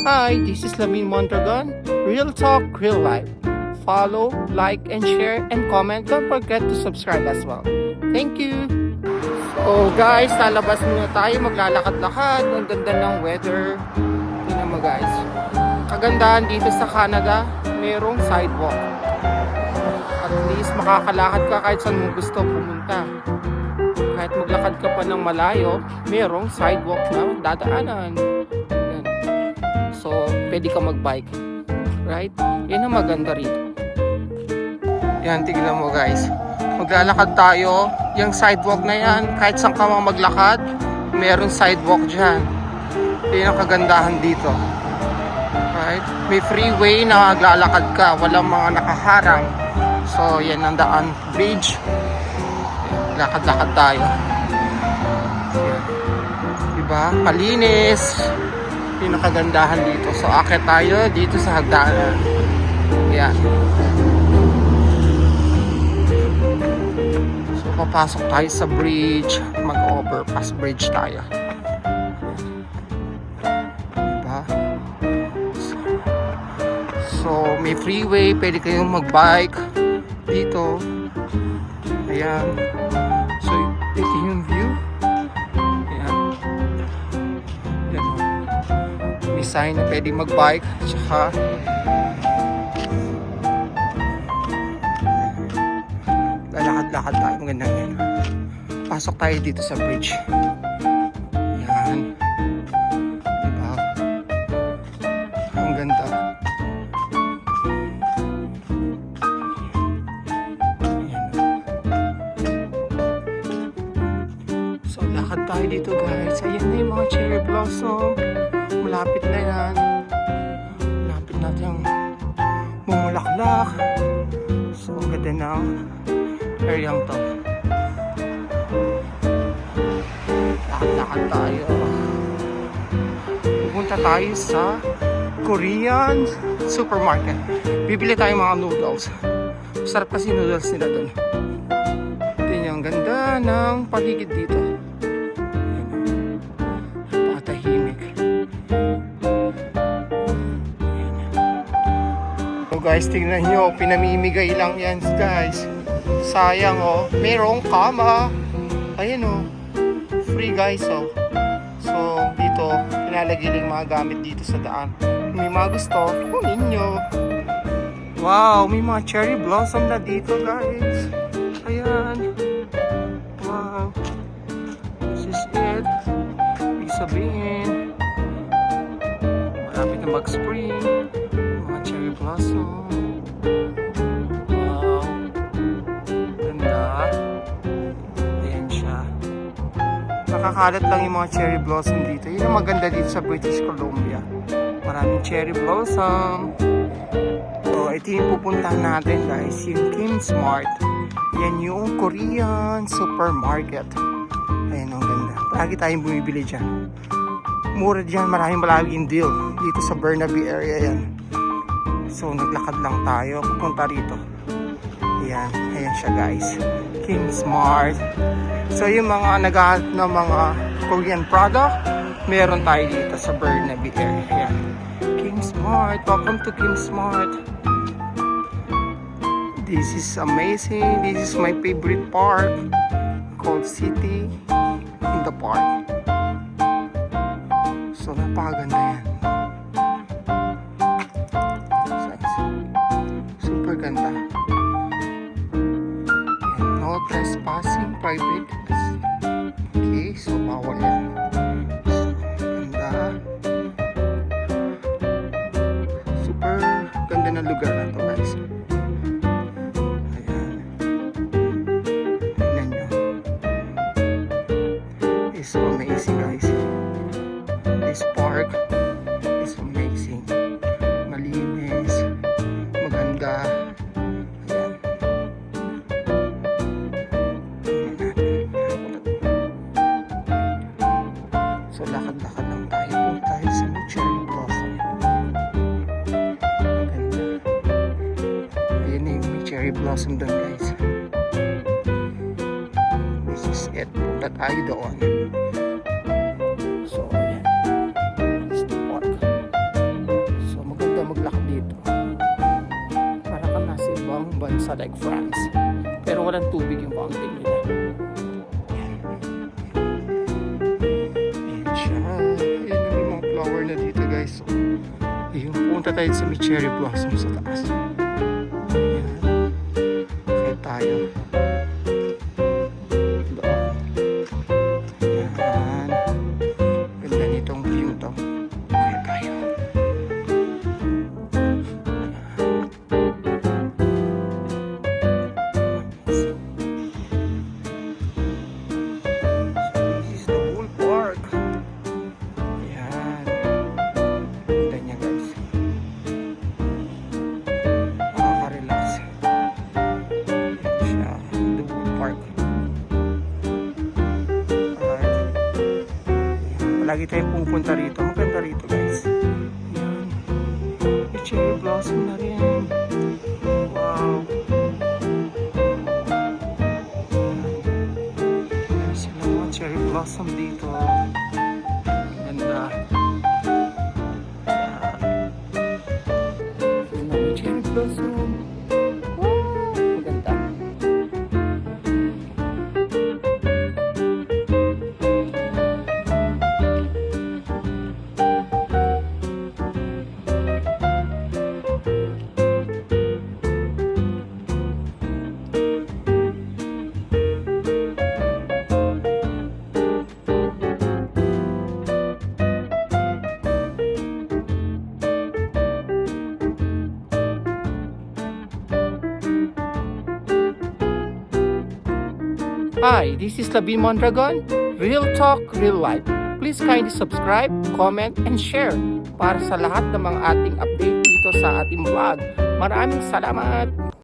Hi, this is Lamin Mondragon. Real talk, real life. Follow, like, and share, and comment. Don't forget to subscribe as well. Thank you. So guys, lalabas muna tayo. Maglalakad-lakad. Ang ganda ng weather. Tingnan mo guys. Kagandahan dito sa Canada, mayroong sidewalk. At least makakalakad ka kahit saan mo gusto pumunta. Kahit maglakad ka pa ng malayo, mayroong sidewalk na dadaanan. Yan. So, pwede ka mag-bike. Right? Yan ang maganda rito. Yan, tignan mo guys. Maglalakad tayo. Yung sidewalk na yan, kahit saan ka maglakad, mayroong sidewalk dyan. Yan ang kagandahan dito. Right? May freeway na maglalakad ka. Walang mga nakaharang. So, yan ang daan. Bridge. Lakad-lakad tayo. Yan. Diba? Malinis. Pinakagandahan dito. So, akit tayo dito sa hagdanan. Yan. So, papasok tayo sa bridge. Mag-overpass bridge tayo. Diba? So, may freeway. Pwede kayong mag-bike dito. Ayan. So, ito yung view. Ayan. Ayan. May sign na pwede mag-bike. Tsaka lalakad-lakad tayo. Maganda yan. Pasok tayo dito sa bridge. Ayan. Diba? Ang ganda. So, lakad tayo dito guys. Ayan na yung mga cherry blossom. Malapit na yan. Malapit natin mumulaklak. So, ang ganda ng area to. Lakad-lakad tayo. Pupunta tayo sa Korean supermarket. Bibili tayo mga noodles. Sarap kasi noodles nila dun. Ang ganda ng paligid dito. Napakatahimik. So guys, tingnan nyo, pinamimigay lang yan guys. Sayang oh, merong kama. Ayan oh, free guys oh. So dito, pinalagay lang mga gamit dito sa daan. Kung may mga gusto, kunin nyo. Wow, may mga cherry blossom na dito guys. Ayan. Wow, this is it. Ibig sabihin, malapit na mag-spring. Mga cherry blossom. Wow, ganda. Ayan siya. Nakakalat lang yung mga cherry blossom dito. Yun ang maganda dito sa British Columbia. Maraming cherry blossom. So, ito yung pupuntahan natin guys, yung Kingsmart. Yan yung Korean supermarket. Ayan, ang ganda. Lagi tayong bumibili dyan. Mura dyan, maraming deal. Dito sa Burnaby area yan. So, naglakad lang tayo. Pupunta rito. Ayan, ayan siya guys. Kingsmart. So, yung mga naghahanap ng mga Korean product, meron tayo dito sa Burnaby area. Ayan. Kingsmart. Welcome to Kingsmart. This is amazing. This is my favorite park called City in the Park. So, napakaganda yan. Super ganda. No trespassing, private. Okay, so bawal yan. Ganda. Super ganda ng lugar na to guys. It's so amazing guys. This park is amazing. Malinis, maganda. Ayan. So lakad-lakad lang tayo. Punta tayo sa cherry blossom. Maganda. Ayan na yung cherry blossom doon guys. This is it. Punta tayo doon. So, ayan. It's the park. bansa like France. Pero walang tubig yung fountain nila. Ayan siya. Ayan yung mga flower na dito guys. So, ayun, punta tayo sa may cherry blossom sa taas. Ayan. Kaya tayo. Doon. Ayan. Ganda nitong view to. Kaya tayo. This is the whole park. Ayan. Ganda niya guys. Nakaka-relax. Ayan siya. The whole park. Alright. Ayan. Palagi tayong pupunta rito. Maganda rito guys. Ayan. May cherry blossom na rin. Wow. Ayan sila mga cherry blossom dito. Ganda. Ayan na may cherry blossom. Wow. Maganda. Hi, this is Labin Mondragon. Real Talk, Real Life. Please kindly subscribe, comment, and share para sa lahat ng mga ating update dito sa ating vlog. Maraming salamat!